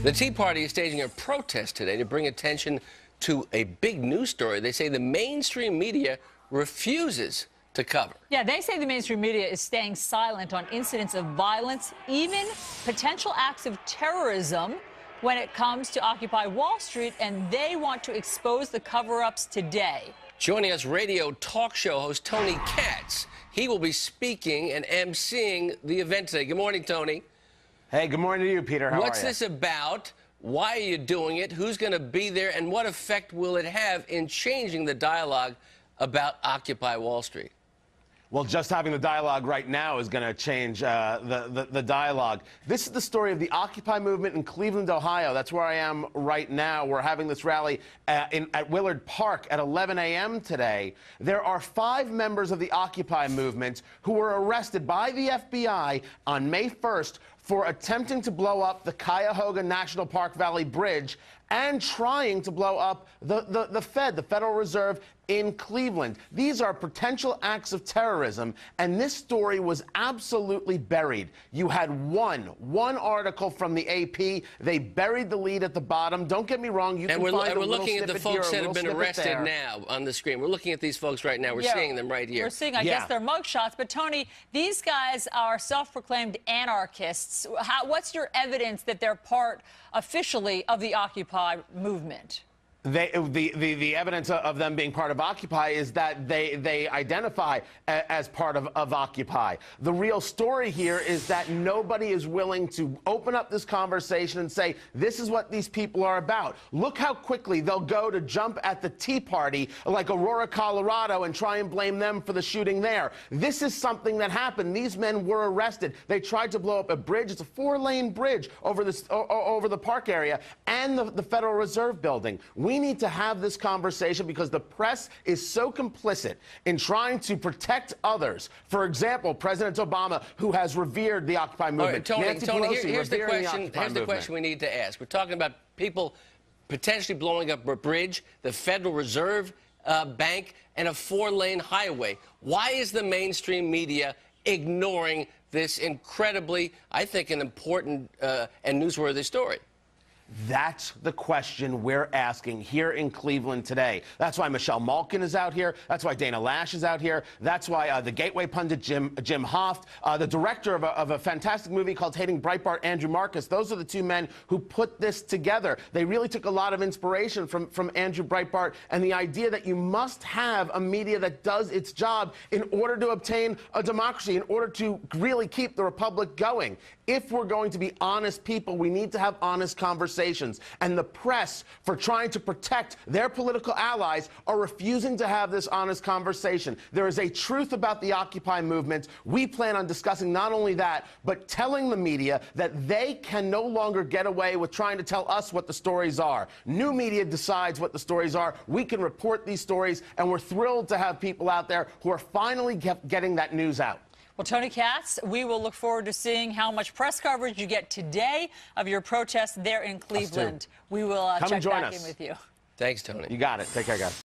The Tea Party is staging a protest today to bring attention to a big news story they say the mainstream media refuses to cover. Yeah, they say the mainstream media is staying silent on incidents of violence, even potential acts of terrorism when it comes to Occupy Wall Street, and they want to expose the cover-ups today. Joining us, radio talk show host Tony Katz. He will be speaking and emceeing the event today. Good morning, Tony. Hey, good morning to you, Peter. How are you? What's this about? Why are you doing it? Who's going to be there? And what effect will it have in changing the dialogue about Occupy Wall Street? Well, just having the dialogue right now is going to change the dialogue. This is the story of the Occupy movement in Cleveland, Ohio. That's where I am right now. We're having this rally at Willard Park at 11 a.m. today. There are 5 members of the Occupy movement who were arrested by the FBI on May 1st for attempting to blow up the Cuyahoga National Park Valley Bridge and trying to blow up the Federal Reserve in Cleveland. These are potential acts of terrorism, and this story was absolutely buried. You had one article from the AP. They buried the lead at the bottom. Don't get me wrong. You can find a little snippet here, we're looking at the folks that have been arrested now on the screen. We're looking at these folks right now. We're seeing them right here. We're seeing, I guess, their mugshots. But, Tony, these guys are self-proclaimed anarchists. What's your evidence that they're part, officially, of the Occupy movement? The evidence of them being part of Occupy is that they identify as part of Occupy. The real story here is that nobody is willing to open up this conversation and say, this is what these people are about. Look how quickly they'll go to jump at the Tea Party like Aurora, Colorado, and try and blame them for the shooting there. This is something that happened. These men were arrested. They tried to blow up a bridge. It's a 4-lane bridge over the park area and the Federal Reserve building. We need to have this conversation because the press is so complicit in trying to protect others. For example, President Obama, who has revered the Occupy movement. All right, Tony, here's the question we need to ask. We're talking about people potentially blowing up a bridge, the Federal Reserve Bank, and a 4-lane highway. Why is the mainstream media ignoring this incredibly, I think, an important and newsworthy story? That's the question we're asking here in Cleveland today. That's why Michelle Malkin is out here. That's why Dana Lash is out here. That's why the Gateway pundit Jim Hoft, the director of a fantastic movie called Hating Breitbart, Andrew Marcus. Those are the 2 men who put this together. They really took a lot of inspiration from Andrew Breitbart and the idea that you must have a media that does its job in order to obtain a democracy, in order to really keep the republic going. If we're going to be honest people, we need to have honest conversations. And the press, for trying to protect their political allies, are refusing to have this honest conversation. There is a truth about the Occupy movement. We plan on discussing not only that, but telling the media that they can no longer get away with trying to tell us what the stories are. New media decides what the stories are. We can report these stories, and we're thrilled to have people out there who are finally getting that news out. Well, Tony Katz, we will look forward to seeing how much press coverage you get today of your protest there in Cleveland. We will check back in with you. Thanks, Tony. You got it. Take care, guys.